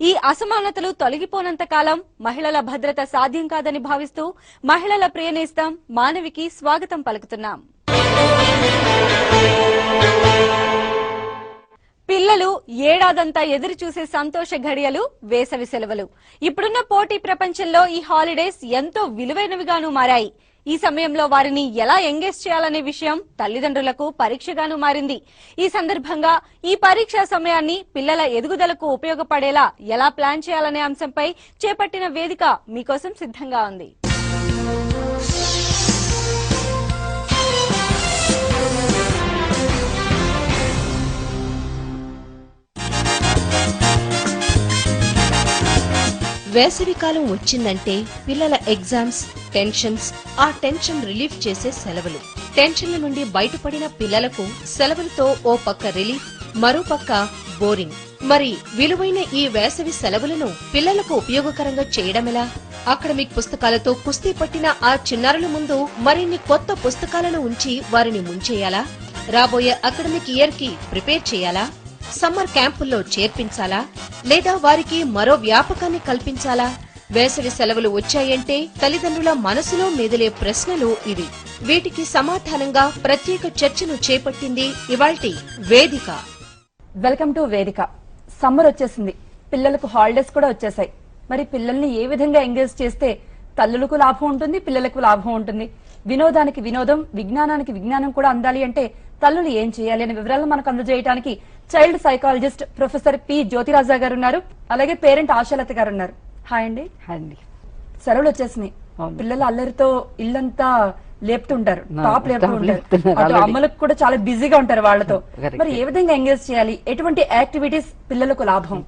ఈ అసమానతలు తొలగిపోనంత కాలం మహిళల భద్రత సాధ్యం కాదని భావిస్తూ మహిళల ప్రియనేస్తం మానవికి స్వాగతం పలుకుతున్నాం. పిల్లలు ఏడాదంతా ఎదురు చూసే సంతోష ఘడియలు వేసవి సెలవులు. ఇప్పుడున్న పోటీ ప్రపంచంలో ఈ హాలిడేస్ ఎంతో విలువైనవిగాను మారాయి. ఈ సమయంలో వారిని ఎలా ఎంగేజ్ చేయాలనే విషయం తల్లిదండ్రులకు పరీక్షగాను మారింది. ఈ సందర్భంగా ఈ పరీక్షా సమయాన్ని పిల్లల ఎదుగుదలకు ఉపయోగపడేలా ఎలా ప్లాన్ చేయాలనే అంశంపై చేపట్టిన వేదిక మీకోసం సిద్ధంగా ఉంది. వేసవికాలం వచ్చిందంటే పిల్లల ఎగ్జామ్స్, టెన్షన్స్, ఆ టెన్షన్ రిలీఫ్ చేసే సెలవులు. టెన్షన్ల నుండి బయటపడిన పిల్లలకు సెలవులతో ఓ పక్క రిలీఫ్, మరో పక్క బోరింగ్. మరి విలువైన ఈ వేసవి సెలవులను పిల్లలకు ఉపయోగకరంగా చేయడమెలా? అకాడమిక్ పుస్తకాలతో కుస్తీ పట్టిన ఆ చిన్నారుల ముందు మరిన్ని కొత్త పుస్తకాలను ఉంచి వారిని ముంచేయాలా? రాబోయే అకాడమిక్ ఇయర్ కి ప్రిపేర్ చేయాలా? సమ్మర్ క్యాంపుల్లో చేర్పించాలా? లేదా వారికి మరో వ్యాపకాన్ని కల్పించాలా? వేసవి సెలవులు వచ్చాయంటే తల్లిదండ్రుల మనసులో మెదిలే ప్రశ్నలు ఇవి. వీటికి సమాధానంగా ప్రత్యేక చర్చను చేపట్టింది ఇవాల్టి వేదిక. వెల్కమ్ టు వేదిక. సమ్మర్ వచ్చేసింది, పిల్లలకు హాలిడేస్ కూడా వచ్చేసాయి. మరి పిల్లల్ని ఏ విధంగా ఎంగేజ్ చేస్తే తల్లులకు లాభం ఉంటుంది, పిల్లలకు లాభం ఉంటుంది? వినోదానికి వినోదం, విజ్ఞానానికి విజ్ఞానం కూడా అందాలి అంటే తల్లులు ఏం చేయాలి అనే వివరాలను మనకు అందజేయడానికి చైల్డ్ సైకాలజిస్ట్ ప్రొఫెసర్ పి జ్యోతిరాజా గారు ఉన్నారు. అలాగే పేరెంట్ ఆశాలత గారు ఉన్నారు. హాయ్ అండి. సెలవులు వచ్చేసినాయి, పిల్లల అల్లరితో ఇల్లంతా లేపుతుంటారు, టాప్ లేపుతుంటారు. అటు అమ్మలకు కూడా చాలా బిజీగా ఉంటారు వాళ్ళతో. మరి ఏ విధంగా ఎంగేజ్ చేయాలి? ఎటువంటి యాక్టివిటీస్ పిల్లలకు లాభం?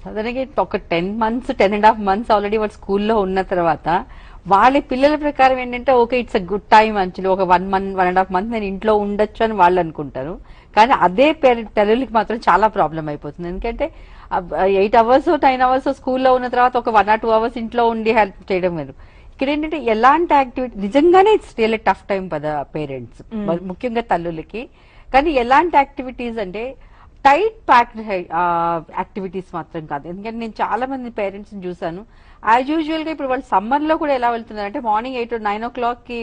సాధారణంగా ఒక 10 months 10.5 months ఆల్రెడీ వాళ్ళు స్కూల్లో ఉన్న తర్వాత వాళ్ళ పిల్లల ప్రకారం ఏంటంటే okay it's a good time actually, ఒక 1 month 1.5 months నేను ఇంట్లో ఉండొచ్చు అని వాళ్ళు అనుకుంటారు. కానీ అదే తల్లులకి మాత్రం చాలా ప్రాబ్లం అయిపోతుంది. ఎందుకంటే 8 hours 10 hours స్కూల్లో ఉన్న తర్వాత ఒక 1 or 2 hours ఇంట్లో ఉండి హెల్ప్ చేయడం వేరు. ఇక్కడ ఏంటంటే ఎలాంటి యాక్టివిటీ నిజంగానే ఇట్స్ రియల్లీ టఫ్ టైం కదా పేరెంట్స్, ముఖ్యంగా తల్లులకి. కానీ ఎలాంటి యాక్టివిటీస్ అంటే టైట్ ప్యాక్డ్ యాక్టివిటీస్ మాత్రం కాదు. ఎందుకంటే నేను చాలా మంది పేరెంట్స్ చూసాను, యాజ్ యూజువల్ గా ఇప్పుడు వాళ్ళు సమ్మర్ లో కూడా ఎలా వెళ్తున్నారు అంటే మార్నింగ్ 8 or 9 o'clock కి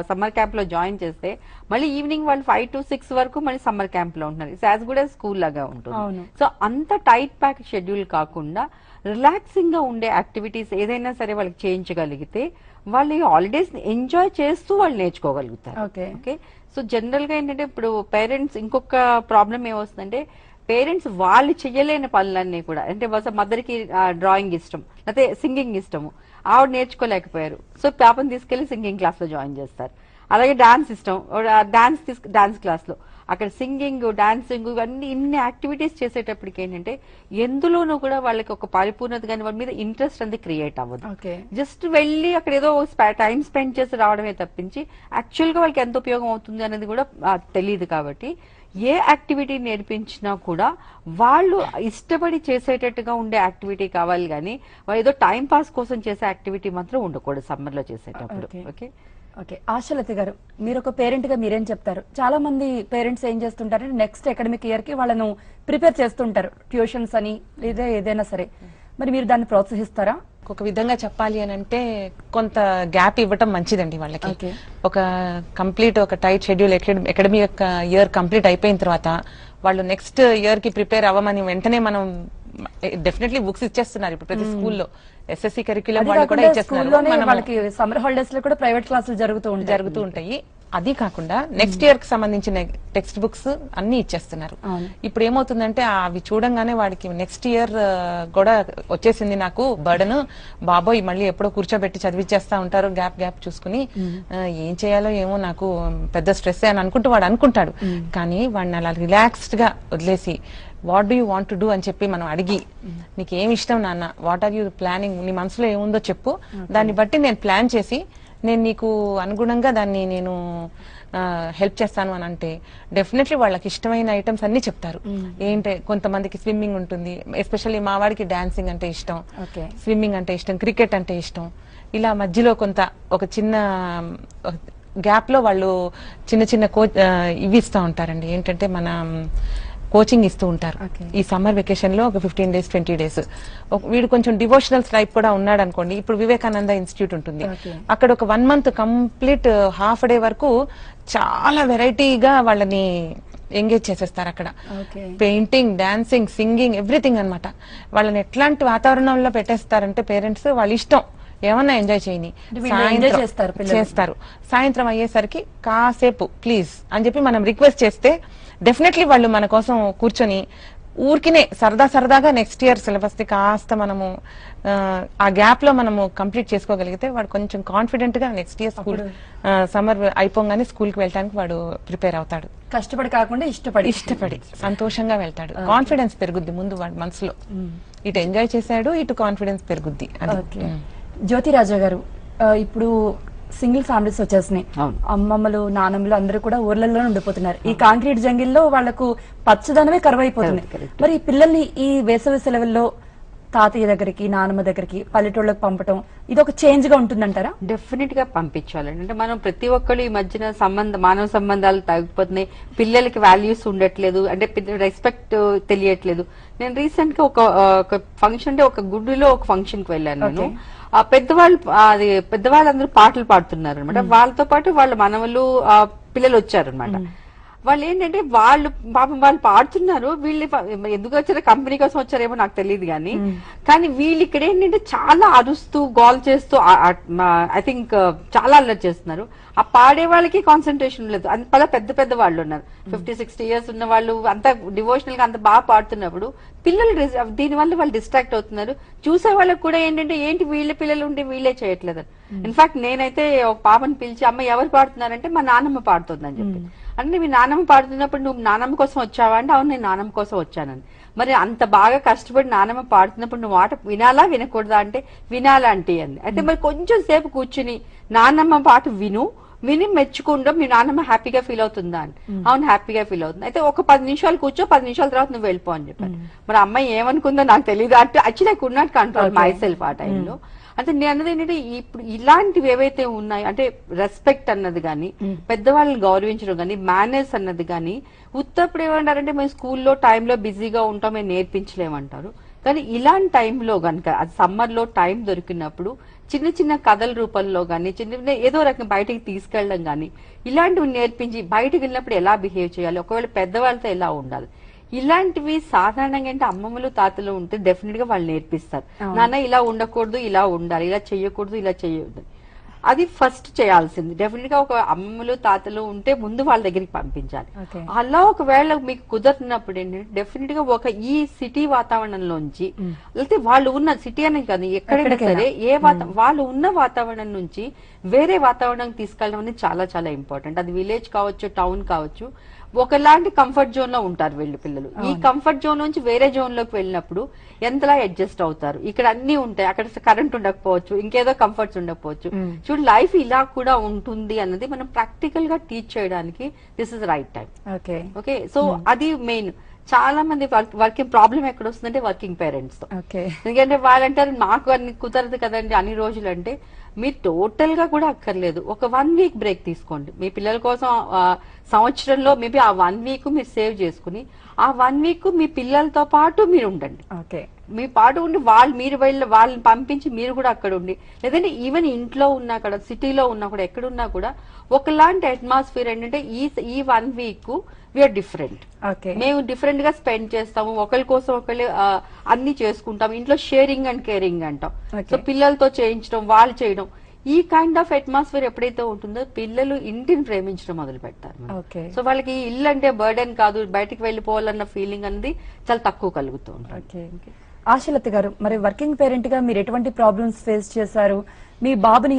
సమ్మర్ క్యాంప్ లో జాయిన్ చేస్తే మళ్ళీ ఈవినింగ్ వాళ్ళు 5 to 6 వరకు మళ్ళీ సమ్మర్ క్యాంప్ లో ఉంటున్నారు. యాజ్ కూడా స్కూల్ లాగా ఉంటుంది. సో అంత టైట్ ప్యాక్ షెడ్యూల్ కాకుండా రిలాక్సింగ్ గా ఉండే యాక్టివిటీస్ ఏదైనా సరే వాళ్ళకి చేయించగలిగితే వాళ్ళు ఈ హాలిడేస్ ఎంజాయ్ చేస్తూ వాళ్ళు నేర్చుకోగలుగుతారు. ఓకే, సో జనరల్ గా ఏంటంటే ఇప్పుడు పేరెంట్స్ ఇంకొక ప్రాబ్లం ఏమొస్తుందంటే పేరెంట్స్ వాళ్ళు చెయ్యలేని పనులన్నీ కూడా, అంటే మదర్ కి డ్రాయింగ్ ఇష్టం లేకపోతే సింగింగ్ ఇష్టము, ఆవిడ నేర్చుకోలేకపోయారు, సో పాపని తీసుకెళ్లి సింగింగ్ క్లాస్ లో జాయిన్ చేస్తారు. అలాగే డాన్స్ ఇష్టం, డాన్స్ క్లాస్ లో అక్కడ సింగింగ్, డాన్సింగ్ ఇవన్నీ ఇన్ని యాక్టివిటీస్ చేసేటప్పటికి ఏంటంటే ఎందులోనూ కూడా వాళ్ళకి ఒక పరిపూర్ణత కానీ వాళ్ళ మీద ఇంట్రెస్ట్ అనేది క్రియేట్ అవ్వదు. జస్ట్ వెళ్ళి అక్కడ ఏదో టైం స్పెండ్ చేసి రావడమే తప్పించి యాక్చువల్ గా వాళ్ళకి ఎంత ఉపయోగం అవుతుంది అనేది కూడా తెలియదు. కాబట్టి ఏ యాక్టివిటీ నేర్పించినా కూడా వాళ్ళు ఇష్టపడి చేసేటట్టుగా ఉండే యాక్టివిటీ కావాలి, కానీ వాళ్ళు ఏదో టైం పాస్ కోసం చేసే యాక్టివిటీ మాత్రం ఉండకూడదు సమ్మర్ లో చేసేటప్పుడు. ఓకే ఓకే, ఆశాలత గారు, మీరు ఒక పేరెంట్ గా మీరేం చెప్తారు? చాలా మంది పేరెంట్స్ ఏం చేస్తుంటారంటే నెక్స్ట్ అకాడమిక్ ఇయర్ కి వాళ్ళను ప్రిపేర్ చేస్తుంటారు, ట్యూషన్స్ అని లేదా ఏదైనా సరే. మరి మీరు దాన్ని ప్రోత్సహిస్తారా? ఒక విధంగా చెప్పాలి అని అంటే కొంత గ్యాప్ ఇవ్వటం మంచిదండి వాళ్ళకి. ఒక కంప్లీట్ ఒక tight schedule academic year complete అయిపోయిన తర్వాత వాళ్ళు నెక్స్ట్ ఇయర్ కి ప్రిపేర్ అవ్వమని వెంటనే మనం డెఫినెట్లీ బుక్స్ ఇచ్చేస్తున్నారు ఇప్పుడు ప్రతి స్కూల్లో. ఎస్ఎస్సి కరిక్యులం వాళ్ళు కూడా ఇచ్చేస్తున్నారు. వాళ్ళకి సమ్మర్ హాలిడేస్ లో కూడా ప్రైవేట్ క్లాసులు జరుగుతూ ఉంటాయి. అది కాకుండా నెక్స్ట్ ఇయర్ కి సంబంధించిన టెక్స్ట్ బుక్స్ అన్ని ఇచ్చేస్తున్నారు. ఇప్పుడు ఏమవుతుందంటే అవి చూడంగానే వాడికి నెక్స్ట్ ఇయర్ కూడా వచ్చేసింది నాకు బర్డన్, బాబోయ్ మళ్ళీ ఎప్పుడో కూర్చోబెట్టి చదివిచ్చేస్తా ఉంటారు గ్యాప్ చూసుకుని, ఏం చేయాలో ఏమో నాకు పెద్ద స్ట్రెస్ అని అనుకుంటూ వాడు అనుకుంటాడు. కానీ వాడిని అలా రిలాక్స్డ్ గా వదిలేసి what do you want to do అని చెప్పి మనం అడిగి, నీకు ఏమి ఇష్టం నాన్న, వాట్ ఆర్ యూ ప్లానింగ్, నీ మనసులో ఏముందో చెప్పు, దాన్ని బట్టి నేను ప్లాన్ చేసి నేను నీకు అనుగుణంగా దాన్ని నేను హెల్ప్ చేస్తాను అని అంటే డెఫినెట్లీ వాళ్ళకి ఇష్టమైన ఐటమ్స్ అన్ని చెప్తారు. ఏంటంటే కొంతమందికి స్విమ్మింగ్ ఉంటుంది, ఎస్పెషల్లీ మా వాడికి డాన్సింగ్ అంటే ఇష్టం, స్విమ్మింగ్ అంటే ఇష్టం, క్రికెట్ అంటే ఇష్టం. ఇలా మధ్యలో కొంత ఒక చిన్న గ్యాప్ లో వాళ్ళు చిన్న చిన్న ఇవి ఇస్తూ ఉంటారండి. ఏంటంటే మన కోచింగ్ ఇస్తూ ఉంటారు. ఈ సమ్మర్ వెకేషన్ లో ఒక 15 days 20 days వీడు కొంచెం డివోషనల్ టైప్ కూడా ఉన్నాడు అనుకోండి, ఇప్పుడు వివేకానంద ఇన్స్టిట్యూట్ ఉంటుంది, అక్కడ ఒక 1 month కంప్లీట్ హాఫ్ డే వరకు చాలా వెరైటీగా వాళ్ళని ఎంగేజ్ చేసేస్తారు. అక్కడ పెయింటింగ్, డాన్సింగ్, సింగింగ్, ఎవ్రీథింగ్ అన్నమాట. వాళ్ళని ఎట్లాంటి వాతావరణంలో పెట్టేస్తారంటే పేరెంట్స్ వాళ్ళ ఇష్టం ఏమన్నా ఎంజాయ్ చేయని చేస్తారు. సాయంత్రం అయ్యేసరికి కాసేపు ప్లీజ్ అని చెప్పి మనం రిక్వెస్ట్ చేస్తే డెఫినెట్లీ వాళ్ళు మన కోసం కూర్చొని ఊరికినే సరదాగా నెక్స్ట్ ఇయర్ సిలబస్ ని కాస్త మనము ఆ గ్యాప్ లో మనము కంప్లీట్ చేసుకోగలిగితే వాడు కొంచెం కాన్ఫిడెంట్ గా నెక్స్ట్ ఇయర్ స్కూల్ సమ్మర్ అయిపోగానే స్కూల్ కి వెళ్ళడానికి వాడు ప్రిపేర్ అవుతాడు. కష్టపడి కాకుండా ఇష్టపడి సంతోషంగా వెళ్తాడు. కాన్ఫిడెన్స్ పెరుగుద్ది ముందు వాడి మనసులో. ఇటు ఎంజాయ్ చేశాడు, ఇటు కాన్ఫిడెన్స్ పెరుగుద్ది. జ్యోతిరాజా గారు, ఇప్పుడు సింగిల్ ఫ్యామిలీస్ వచ్చేసినాయి, అమ్మమ్మలు నానమ్మలు అందరూ కూడా ఊర్లలో ఉండిపోతున్నారు. ఈ కాంక్రీట్ జంగిల్లో వాళ్లకు పచ్చదనమే కరువైపోతుంది. మరి ఈ పిల్లల్ని ఈ వేసవి సెలవుల్లో తాతయ్య దగ్గరికి, నానమ్మ దగ్గరికి, పల్లెటూళ్ళకి పంపటం ఇది ఒక చేంజ్ గా ఉంటుందంటారా? డెఫినెట్ గా పంపించాలండి. అంటే మనం ప్రతి ఒక్కరు ఈ మధ్యన మానవ సంబంధాలు తగ్గిపోతున్నాయి, పిల్లలకి వాల్యూస్ ఉండట్లేదు, అంటే రెస్పెక్ట్ తెలియట్లేదు. నేను రీసెంట్ గా ఒక ఫంక్షన్, అంటే ఒక గుడిలో ఒక ఫంక్షన్ కి వెళ్ళాను నేను. ఆ పెద్దవాళ్ళందరూ పాటలు పాడుతున్నారు అనమాట. వాళ్ళతో పాటు వాళ్ళ మనవలు పిల్లలు వచ్చారనమాట. వాళ్ళు ఏంటంటే వాళ్ళు పాపం వాళ్ళు పాడుతున్నారు, వీళ్ళు ఎందుకు వచ్చారో కంపెనీ కోసం వచ్చారేమో నాకు తెలియదు కానీ వీళ్ళు ఇక్కడ ఏంటంటే చాలా అరుస్తూ గోల్ చేస్తూ ఐ థింక్ చాలా అల్లరి చేస్తున్నారు. ఆ పాడే వాళ్ళకి కాన్సన్ట్రేషన్ లేదు. అంత పెద్ద వాళ్ళు ఉన్నారు, 50-60 years ఉన్న వాళ్ళు, అంత డివోషనల్ గా అంత బాగా పాడుతున్నప్పుడు పిల్లలు దీని వల్ల వాళ్ళు డిస్ట్రాక్ట్ అవుతున్నారు. చూసే వాళ్ళకి కూడా ఏంటి వీళ్ళ పిల్లలు ఉంటే వీళ్ళే చేయట్లేదు. ఇన్ఫాక్ట్ నేనైతే ఒక పాపని పిలిచి, అమ్మ ఎవరు పాడుతున్నారంటే మా నాన్నమ్మ పాడుతుందని చెప్పి. అంటే మీ నాన్నమ్మ పాడుతున్నప్పుడు నువ్వు నాన్నమ్మ కోసం వచ్చావా అంటే, అవును నేను నాన్నమ్మ కోసం వచ్చానని. మరి అంత బాగా కష్టపడి నాన్నమ్మ పాడుతున్నప్పుడు నువ్వు మాట వినాలా వినకూడదా అంటే వినాలా అంటే అంది. అయితే మరి కొంచెం సేపు కూర్చుని నాన్నమ్మ పాట విని మెచ్చుకుంటా మీ నాన్నమ్మ హ్యాపీగా ఫీల్ అవుతుందా అని. అవును హ్యాపీగా ఫీల్ అవుతుంది. అయితే ఒక 10 నిమిషాలు కూర్చో, 10 నిమిషాల తర్వాత నువ్వు వెళ్ళిపో అని చెప్పాను. మరి అమ్మాయి ఏమనుకుందో నాకు తెలియదు అంటే actually I could not control my self ఆ టైంలో. అంటే నేను అన్నది ఏంటంటే ఇప్పుడు ఇలాంటివి ఏవైతే ఉన్నాయో, అంటే రెస్పెక్ట్ అన్నది గానీ, పెద్దవాళ్ళని గౌరవించడం గానీ, మేనర్స్ అన్నది గానీ, ఉత్తప్పుడు ఏమంటారంటే మేము స్కూల్లో టైంలో బిజీగా ఉంటాం, మేము నేర్పించలేమంటారు. కానీ ఇలాంటి టైంలో గనక అది సమ్మర్ లో టైం దొరికినప్పుడు చిన్న కథల రూపంలో గానీ, ఏదో రకం బయటకి తీసుకెళ్ళడం గానీ, ఇలాంటివి నేర్పించి బయటకు వెళ్ళినప్పుడు ఎలా బిహేవ్ చేయాలి, ఒకవేళ పెద్దవాళ్ళతో ఎలా ఉండాలి, ఇలాంటివి సాధారణంగా అంటే అమ్మమ్మలు తాతలు ఉంటే డెఫినెట్ గా వాళ్ళు నేర్పిస్తారు. నాన్న ఇలా ఉండకూడదు, ఇలా ఉండాలి, ఇలా చెయ్యకూడదు, ఇలా చెయ్యకూడదు. అది ఫస్ట్ చేయాల్సింది. డెఫినెట్ గా ఒక అమ్మమ్మలు తాతలు ఉంటే ముందు వాళ్ళ దగ్గరికి పంపించాలి. అలా ఒకవేళ మీకు కుదరినప్పుడు ఏంటంటే డెఫినెట్ గా ఒక ఈ సిటీ వాతావరణంలోంచి, లేకపోతే వాళ్ళు ఉన్న సిటీ అనే కాదు ఎక్కడైనా సరే వాళ్ళు ఉన్న వాతావరణం నుంచి వేరే వాతావరణం తీసుకెళ్ళడం అనేది చాలా చాలా ఇంపార్టెంట్. అది విలేజ్ కావచ్చు, టౌన్ కావచ్చు, ఒకలాంటి కంఫర్ట్ జోన్ లో ఉంటారు వీళ్ళు పిల్లలు. ఈ కంఫర్ట్ జోన్ నుంచి వేరే జోన్ లోకి వెళ్ళినప్పుడు ఎంతలా అడ్జస్ట్ అవుతారు. ఇక్కడ అన్ని ఉంటాయి, అక్కడ కరెంట్ ఉండకపోవచ్చు, ఇంకేదో కంఫర్ట్స్ ఉండకపోవచ్చు. చూడు లైఫ్ ఇలా కూడా ఉంటుంది అన్నది మనం ప్రాక్టికల్ గా టీచ్ చేయడానికి this is right time. Okay, so అది మెయిన్. చాలా మంది వర్కింగ్ ప్రాబ్లం ఎక్కడ వస్తుందంటే వర్కింగ్ పేరెంట్స్ తో. ఎందుకంటే వాళ్ళంటారు నాకు అన్ని కుదరదు కదండి అన్ని రోజులు. అంటే మీరు టోటల్ గా కూడా అక్కర్లేదు, ఒక 1 week బ్రేక్ తీసుకోండి మీ పిల్లల కోసం. సంవత్సరంలో మేబీ ఆ 1 week మీరు సేవ్ చేసుకుని ఆ 1 week మీ పిల్లలతో పాటు మీరు ఉండండి. మీ పాటు ఉండి మీరు వాళ్ళని పంపించి మీరు కూడా అక్కడ ఉండి, లేదంటే ఈవెన్ ఇంట్లో ఉన్నా కూడా, సిటీలో ఉన్నా కూడా, ఎక్కడున్నా కూడా ఒకలాంటి అట్మాస్ఫియర్ ఏంటంటే ఈ 1 week వీఆర్ డిఫరెంట్. మేము డిఫరెంట్ గా స్పెండ్ చేస్తాము, ఒకరి కోసం ఒకళ్ళు అన్ని చేసుకుంటాం. ఇంట్లో షేరింగ్ అండ్ కేరింగ్ అంటాం. సో పిల్లలతో చేయించడం, వాళ్ళు చేయడం, ఈ కైండ్ ఆఫ్ అట్మాస్ఫియర్ ఎప్పుడైతే ఉంటుందో పిల్లలు ఇంటిని ప్రేమించడం మొదలు పెడతారు. సో వాళ్ళకి ఇల్లు అంటే బర్డెన్ కాదు, బయటికి వెళ్ళిపోవాలన్న ఫీలింగ్ అనేది చాలా తక్కువ కలుగుతూ ఉంటుంది. ఆశలత గారు, మరి వర్కింగ్ పేరెంట్ గా మీరు ఎటువంటి ప్రాబ్లమ్స్ ఫేస్ చేశారు? మీ బాబుని